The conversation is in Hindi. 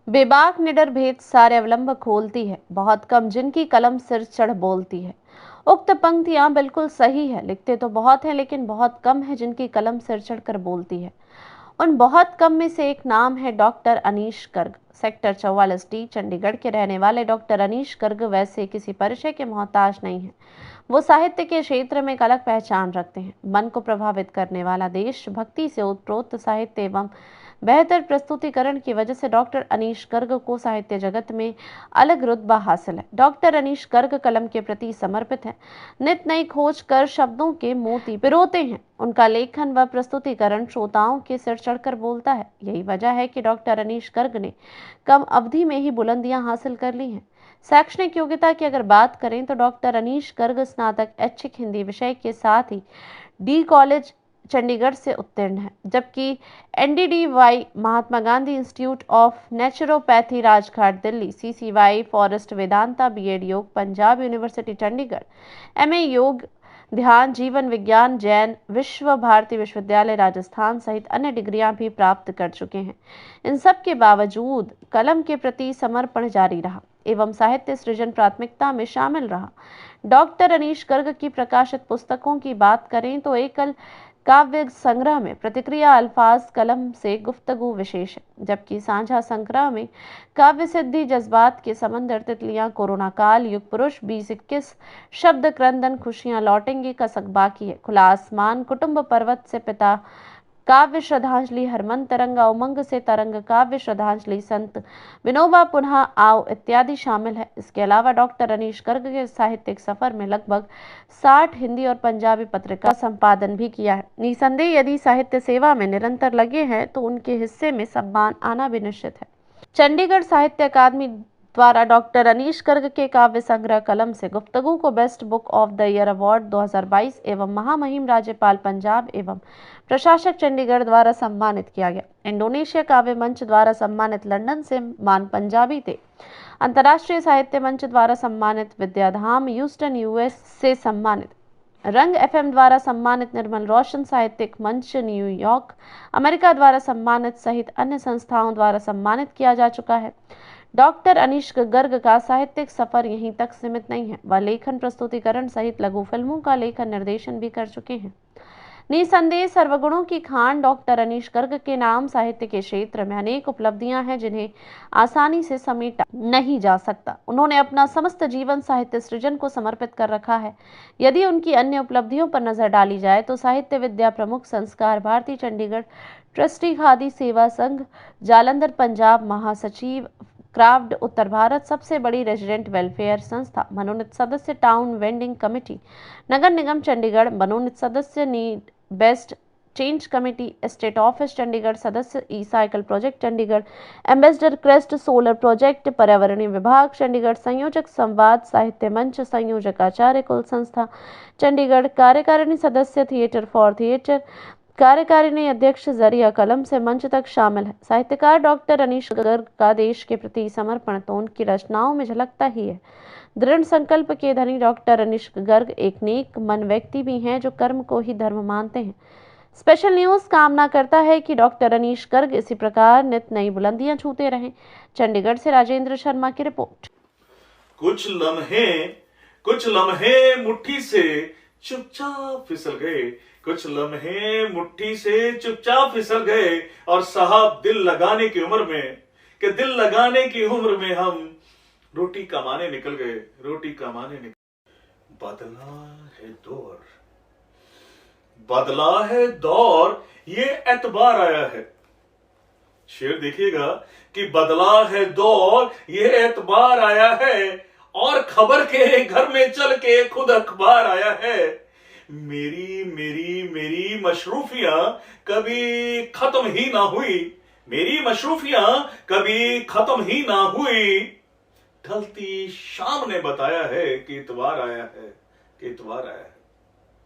बेबाक निडर भेद सारे अवलंब खोलती है, बहुत कम जिनकी कलम सिर चढ़ बोलती है। उक्त पंक्तियां बिल्कुल सही है, लिखते तो बहुत हैं लेकिन बहुत कम है जिनकी कलम सिर चढ़कर बोलती है। उन बहुत कम में से एक नाम है doctor Anish Garg. Sector 44D Chandigarh के रहने वाले डॉक्टर अनीश गर्ग वैसे किसी परिचय के मोहताज नहीं है। वो साहित्य के क्षेत्र में एक अलग पहचान रखते हैं। मन को प्रभावित करने वाला देशभक्ति से ओतप्रोत साहित्य एवं बेहतर प्रस्तुतिकरण की वजह से डॉक्टर अनीश गर्ग को साहित्य जगत में अलग रुतबा हासिल है। डॉक्टर अनीश गर्ग कलम के प्रति समर्पित हैं, नित नई खोज कर शब्दों के मोती पिरोते हैं। उनका लेखन व प्रस्तुतिकरण श्रोताओं के सिर चढ़कर बोलता है। यही वजह है कि डॉक्टर अनीश गर्ग ने कम अवधि में ही बुलंदियां हासिल कर ली हैं। शैक्षणिक योग्यता की अगर बात करें तो डॉक्टर अनीश गर्ग स्नातक ऐच्छिक हिंदी विषय के साथ ही डी कॉलेज चंडीगढ़ से उत्तीर्ण है, जबकि NDDY Mahatma Gandhi institute of naturopathy Rajghat Delhi, CCY forest Vedanta BEd योग पंजाब यूनिवर्सिटी चंडीगढ़, MA योग ध्यान जीवन विज्ञान जैन विश्व भारती विश्वविद्यालय राजस्थान सहित अन्य डिग्रियां भी प्राप्त कर चुके हैं। इन सब के बावजूद कलम के प्रति समर्पण जारी रहा एवं साहित्य सृजन प्राथमिकता में शामिल रहा। डॉक्टर अनीश गर्ग की प्रकाशित पुस्तकों की बात करें तो एकल काव्य संग्रह में प्रतिक्रिया अल्फाज कलम से गुफ्तगू विशेष है, जबकि साझा संग्रह में काव्य सिद्धि जज्बात के समंदर तितलियां कोरोना काल युग पुरुष 2021 शब्द क्रंदन खुशियां लौटेंगी कसक बाकी है, खुला आसमान कुटुंब पर्वत से पिता काव्य श्रद्धांजलि हरमन तरंगा उमंग से तरंग काव्य श्रद्धांजलि संत विनोबा पुनः आओ इत्यादि शामिल है। इसके अलावा डॉक्टर अनीश गर्ग के साहित्यिक सफर में लगभग 60 हिंदी और पंजाबी पत्रिका संपादन भी किया है। निसंदेह यदि साहित्य सेवा में निरंतर लगे हैं तो उनके हिस्से में सम्मान आना भी निश्चित है। चंडीगढ़ साहित्य अकादमी द्वारा डॉक्टर अनीश गर्ग के काव्य संग्रह कलम से गुफ्तगू को best book of the year award 2022 एवं महामहिम राज्यपाल पंजाब एवं प्रशासक चंडीगढ़ द्वारा सम्मानित किया गया। इंडोनेशिया काव्य मंच द्वारा सम्मानित लंदन से मान पंजाबी थे। अंतर्राष्ट्रीय साहित्य मंच द्वारा सम्मानित विद्याधाम ह्यूस्टन US से सम्मानित। रंग FM द्वारा सम्मानित निर्मल रोशन साहित्यिक मंच न्यूयॉर्क अमेरिका द्वारा सम्मानित सहित अन्य संस्थाओं द्वारा सम्मानित किया जा चुका है। डॉक्टर अनीश गर्ग का साहित्यिक सफर यहीं तक सीमित नहीं है, वह लेखन प्रस्तुतिकरण सहित लघु फिल्मों का लेखन निर्देशन भी कर चुके हैं। निसंदेह सर्वगुणों की खान डॉक्टर अनीश गर्ग के नाम साहित्य के क्षेत्र में अनेक उपलब्धियां हैं जिन्हें आसानी से समेटा नहीं जा सकता। उन्होंने अपना समस्त जीवन साहित्य सृजन को समर्पित कर रखा है। यदि उनकी अन्य उपलब्धियों पर नजर डाली जाए तो साहित्य विद्या प्रमुख संस्कार भारती चंडीगढ़ ट्रस्टी खादी सेवा संघ जालंधर पंजाब महासचिव क्राफ्ट उत्तर भारत सबसे बड़ी रेजिडेंट वेलफेयर संस्था मनोनीत सदस्य टाउन वेंडिंग कमेटी नगर निगम चंडीगढ़ मनोनीत सदस्य need best change committee estate office Chandigarh सदस्य e cycle project Chandigarh ambassador crest solar project पर्यावरणीय विभाग चंडीगढ़ संयोजक संवाद साहित्य मंच संयोजक आचार्य कुल संस्था चंडीगढ़ कार्यकारिणी सदस्य थिएटर फॉर थिएटर कार्यकारिणी अध्यक्ष जरिया कलम से मंच तक शामिल है। साहित्यकार डॉक्टर अनीश गर्ग का देश के प्रति समर्पण तो उनकी रचनाओं में झलकता ही है। दृढ़ संकल्प के धनी डॉक्टर अनीश गर्ग एक नेक मन व्यक्ति भी हैं जो कर्म को ही धर्म मानते हैं। स्पेशल न्यूज कामना करता है कि डॉक्टर अनीश गर्ग इसी प्रकार नित नई बुलंदियां छूते रहें। चंडीगढ़ से राजेंद्र शर्मा की रिपोर्ट। कुछ लम्हे मुट्ठी से चुपचाप फिसल गए, कुछ लम्हे मुट्ठी से चुपचाप फिसल गए और साहब दिल लगाने की उम्र में हम रोटी कमाने निकल गए। बदला है दौर ये एतबार आया है। शेर देखिएगा कि बदला है दौर ये एतबार आया है और खबर के घर में चल के खुद अखबार आया है। मेरी मशरूफियां कभी खत्म ही ना हुई ढलती शाम ने बताया है कि इतवार आया है।